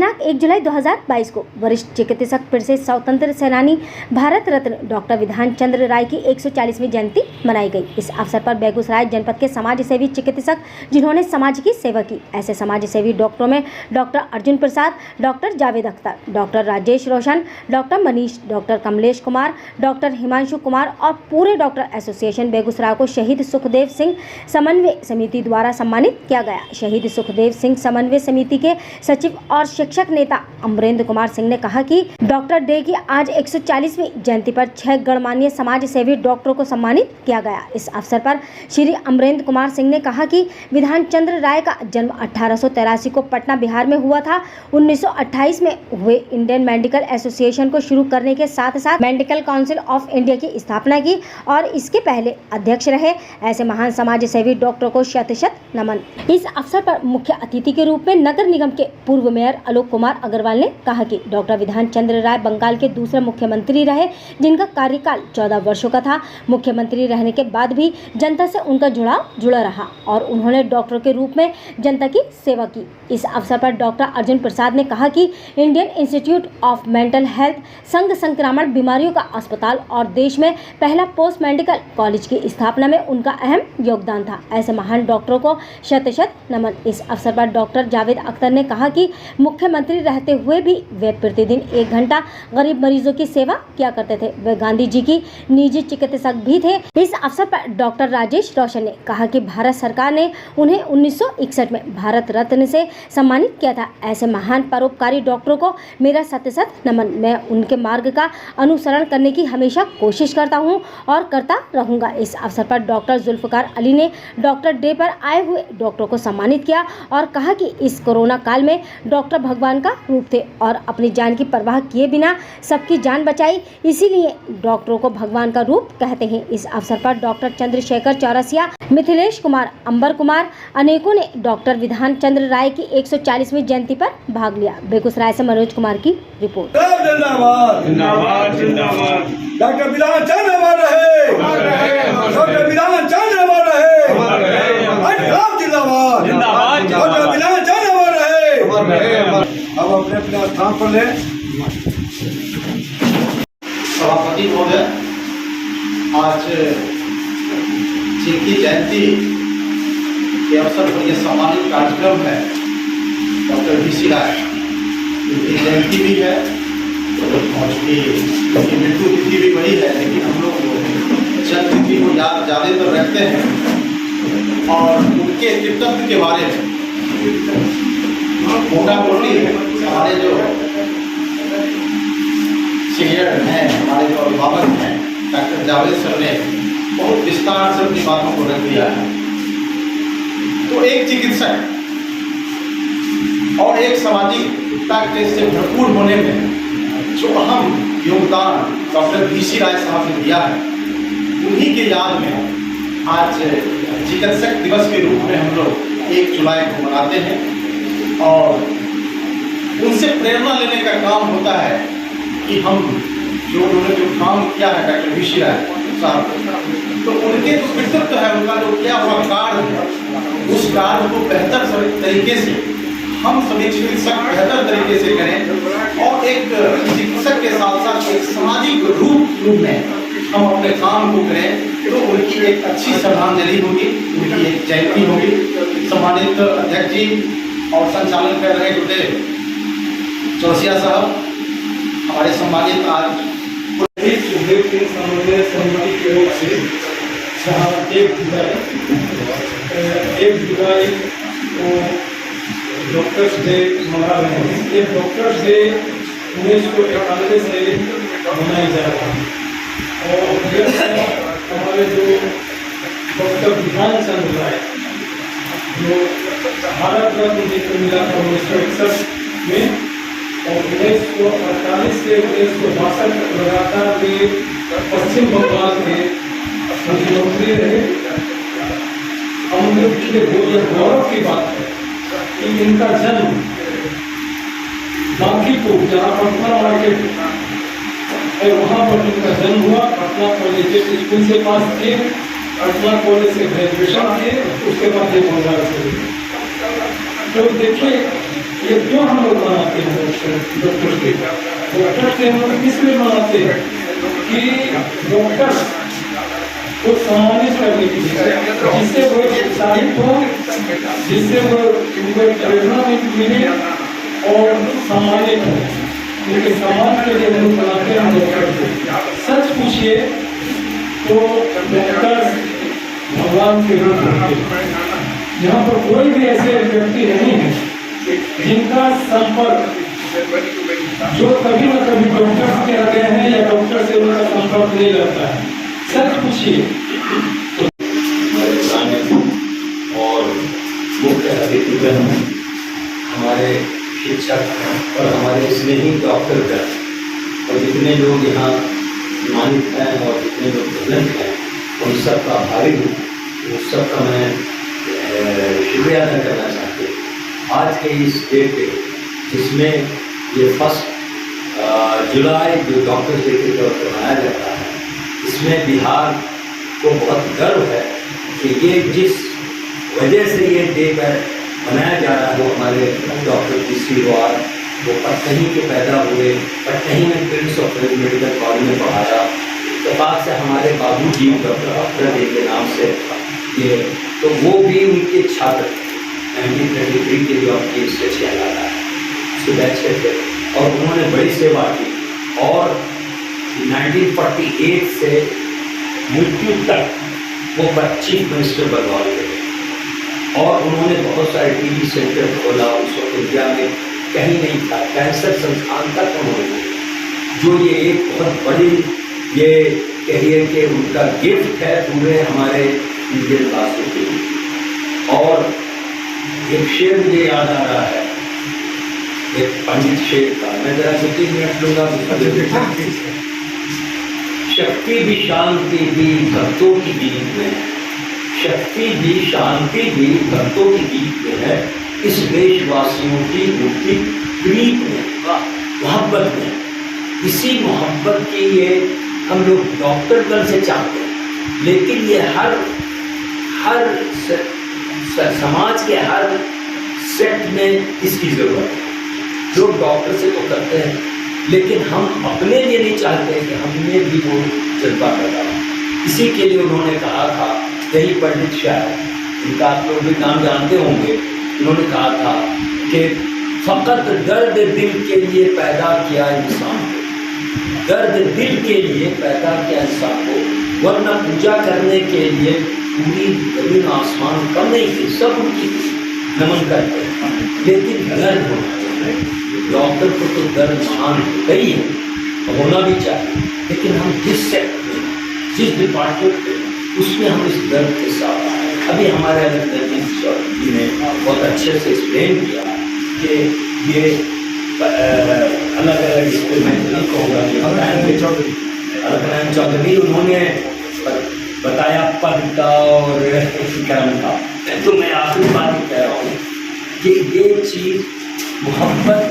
दिनांक 1 जुलाई 2022 को वरिष्ठ चिकित्सक फिर से स्वतंत्र सेनानी भारत रत्न डॉक्टर विधान चंद्र राय की 140वीं जयंती मनाई गई। इस अवसर पर बेगूसराय जनपद के समाज सेवी चिकित्सक जिन्होंने समाज की सेवा की, ऐसे समाज सेवी डॉक्टरों में doctor Arjun Prasad, doctor Javed Akhtar, doctor Rajesh Roshan, doctor Manish, doctor Kamlesh Kumar, doctor Himanshu Kumar और पूरे डॉक्टर एसोसिएशन बेगूसराय को शहीद सुखदेव सिंह समन्वय समिति द्वारा सम्मानित किया गया। शहीद सुखदेव सिंह समन्वय समिति के सचिव और शिक्षक नेता अमरेंद्र कुमार सिंह ने कहा कि डॉक्टर डे की आज 140वीं जयंती पर 6 गणमान्य समाज सेवी डॉक्टरों को सम्मानित किया गया। इस अवसर पर श्री अमरेंद्र कुमार सिंह ने कहा कि विधान चंद्र राय का जन्म 1883 को पटना बिहार में हुआ था। 1928 में हुए इंडियन मेडिकल एसोसिएशन को शुरू करने के साथ साथ मेडिकल काउंसिल ऑफ इंडिया की स्थापना की और इसके पहले अध्यक्ष रहे। ऐसे महान समाज सेवी डॉक्टरों को शत-शत नमन। इस अवसर पर मुख्य अतिथि के रूप में नगर निगम के पूर्व मेयर आलोक कुमार अग्रवाल ने कहा कि डॉक्टर विधान चंद्र राय बंगाल के दूसरे मुख्यमंत्री रहे, जिनका कार्यकाल 14 वर्षों का था। मुख्यमंत्री रहने के बाद भी जनता से उनका जुड़ाव जुड़ा रहा और उन्होंने डॉक्टर के रूप में जनता की सेवा की। इस अवसर पर डॉक्टर अर्जुन प्रसाद ने कहा कि Indian institute of mental health संघ संक्रामक बीमारियों का अस्पताल और देश में पहला पोस्ट मेडिकल कॉलेज की स्थापना में उनका अहम योगदान था। ऐसे महान डॉक्टरों को शत-शत नमन। इस अवसर पर डॉक्टर जावेद अख्तर ने कहा कि मुख्यमंत्री रहते हुए भी वे प्रतिदिन 1 घंटा गरीब मरीजों की सेवा किया करते थे। वे गांधी जी की निजी चिकित्सक भी थे। इस अवसर पर डॉक्टर राजेश रोशन ने कहा कि भारत सरकार ने उन्हें 1961 में भारत रत्न से सम्मानित किया था। ऐसे महान परोपकारी डॉक्टरों को मेरा शत-शत नमन। मैं उनके मार्ग का अनुसरण करने की हमेशा कोशिश करता हूं और करता रहूंगा। इस अवसर पर डॉक्टर जुल्फकार अली ने डॉक्टर डे पर आए हुए डॉक्टरों को सम्मानित किया और कहा कि इस कोरोना काल में डॉक्टर भगवान का रूप थे और अपनी जान की परवाह किए बिना सबकी जान बचाई, इसीलिए डॉक्टरों को भगवान का रूप कहते हैं। इस अवसर पर डॉक्टर चंद्रशेखर चौरसिया, मिथिलेश कुमार, अंबर कुमार अनेकों ने डॉक्टर विधान चंद्र राय की 140वीं जयंती पर भाग लिया। बेगूसराय से मनोज कुमार की रिपोर्ट। डॉक्टर विधान चंद्र अमर रहे, डॉक्टर विधान चंद्र अमर रहे, जिंदाबाद, डॉक्टर विधान चंद्र अमर रहे। अब अपने अपने स्थान पर ले। सभापति महोदय, आज जिनकी जयंती के अवसर पर यह सम्मानित कार्यक्रम है, डॉक्टर वी.सी. राय, उनकी जयंती भी है और उनकी मृत्यु तिथि भी बड़ी है, लेकिन हम लोग जन्म तिथि को याद ज़्यादातर रखते हैं और उनके व्यक्तित्व के बारे में मोटा मोटी हमारे जो सीनियर हैं, हमारे जो अभिभावक हैं, डॉक्टर जावेद सर ने बहुत विस्तार से अपनी बातों को रख दिया है। तो एक चिकित्सक और एक सामाजिकता से भरपूर होने में जो अहम योगदान डॉक्टर वी.सी. राय साहब ने दिया है, उन्हीं के याद में आज चिकित्सक दिवस के रूप में हम लोग 1 जुलाई को मनाते हैं और उनसे प्रेरणा लेने का काम होता है कि हम उन्होंने जो काम किया है डॉक्टर वी.सी. राय साहब, तो उनके जो व्यक्तित्व है, उनका जो किया हुआ कार्य है, उस कार्य को बेहतर तरीके से हम सभी चिकित्सक बेहतर तरीके से करें और एक चिकित्सक के साथ साथ एक सामाजिक रूप में हम अपने काम को करें, तो उनकी एक अच्छी श्रद्धांजलि होगी, उनकी एक जयंती होगी। सम्मानित अध्यक्ष जी और संचालन कर रहे गुरुदेव चौरसिया साहब, हमारे सम्मानित आज सुखदेव सिंह समन्वय समिति की ओर से 1 जुलाई को डॉक्टर्स डे मना रहे हैं। ये डॉक्टर्स डे 1991 से मनाया जा रहा है और ये हमारे जो डॉक्टर विधान चंद्र राय, जो भारत रत्न जिनको मिला था 1961 में और 1948 से 1962 तक लगातार वे पश्चिम बंगाल के मुख्यमंत्री रहे। हम लोग के लिए गौरव की बात है कि इनका जन्म बांकीपुर, जहाँ पटना मार्केट है, वहाँ पर इनका जन्म हुआ। पटना कॉलेज स्कूल से पास थे, पटना कॉलेज से ग्रेजुएशन किए, उसके बाद ये बंगाल से। तो देखिए ये क्यों हम लोग मनाते हैं डॉक्टर डे? डॉक्टर डे हम लोग इसलिए मनाते हैं कि डॉक्टर को सम्मानित करने के लिए, जिससे वो उत्साहित हो, जिससे वो उनको प्रेरणा मिले और सम्मानित हो। उनके सम्मान के लिए हम लोग मनाते हैं डॉक्टर डे। सच पूछिए तो डॉक्टर भगवान के रूप में यहाँ पर कोई भी ऐसे व्यक्ति नहीं है जिनका संपर्क जो कभी न कभी डॉक्टर से रहे हैं या डॉक्टर से उनका संपर्क नहीं रहता है। सच पूछिए। और मुख्य अतिथिगण, हमारे शिक्षक और हमारे स्नेही डॉक्टरगण और जितने लोग यहाँ सम्मानित हैं और जितने लोग प्रेजेंट हैं, उन सब का आभारी हूँ। उन सब का मैं शुक्रिया अदा करना चाहती हूँ। आज के इस डे पे, जिसमें ये 1 जुलाई जो डॉक्टर्स डे के तौर पर मनाया जाता है, इसमें बिहार को बहुत गर्व है कि ये जिस वजह से ये डे पर मनाया जा रहा है, वो हमारे डॉक्टर पीसी वार, वो पटनी के पैदा हुए, पटनी में प्रिंस ऑफ मेडिकल कॉलेज में पढ़ाया। इत्तेफाक से हमारे बाबूजी डॉक्टर अख्तर डे के नाम से ये, तो वो भी उनके छात्र 1933 के जो आपकी स्टेज कहलाता है, उसके बैच के थे और उन्होंने बड़ी सेवा की और 1948 से मृत्यु तक वो चीफ मिनिस्टर बंगाल के थे और उन्होंने बहुत सारे टीबी सेंटर खोला। उस वक्त इंडिया में कहीं नहीं था, कैंसर संस्थान तक उन्होंने, जो ये एक बहुत बड़ी ये कहिए कि उनका गिफ्ट है पूरे हमारे इंडियन वासियों के लिए। और एक शेर मुझे याद आ रहा है, एक पंडित शेर का, मैं जरा 2-3 मिनट लूँगा। शक्ति भी शांति भी भक्तों की गीत में, शक्ति भी शांति भी भक्तों की गीत में है, इस देशवासियों की मुक्ति प्रीत में, मोहब्बत में। इसी मोहब्बत की ये हम लोग डॉक्टर गण से चाहते हैं, लेकिन ये हर समाज के हर सेट में इसकी ज़रूरत है। लोग डॉक्टर से तो करते हैं, लेकिन हम अपने लिए नहीं चाहते कि हमें भी वो जज्बा पैदा हो। इसी के लिए उन्होंने कहा था, यही पंडित शायर, इनका आप लोग भी नाम जानते होंगे, उन्होंने कहा था कि फ़कत दर्द दिल के लिए पैदा किया इंसान को, दर्द दिल के लिए पैदा किया इंसान को, वरना पूजा करने के लिए पूरी ज़मीन आसमान कम नहीं थी, सब उनकी नमन करते हैं, लेकिन दर्द होना चाहिए। डॉक्टर को तो दर्द महान होता ही है, होना भी चाहिए, लेकिन हम जिस सेक्टर में, जिस डिपार्टमेंट में, उसमें हम इस दर्द के साथ आए। अभी हमारे अलग जी ने बहुत अच्छे से एक्सप्लेन किया कि ये अलग अलग नहीं कहूँगा, अलग चौधरी उन्होंने बताया पद का और कर्म का। तो मैं आखिरी बात कह रहा हूँ कि ये चीज़ मोहब्बत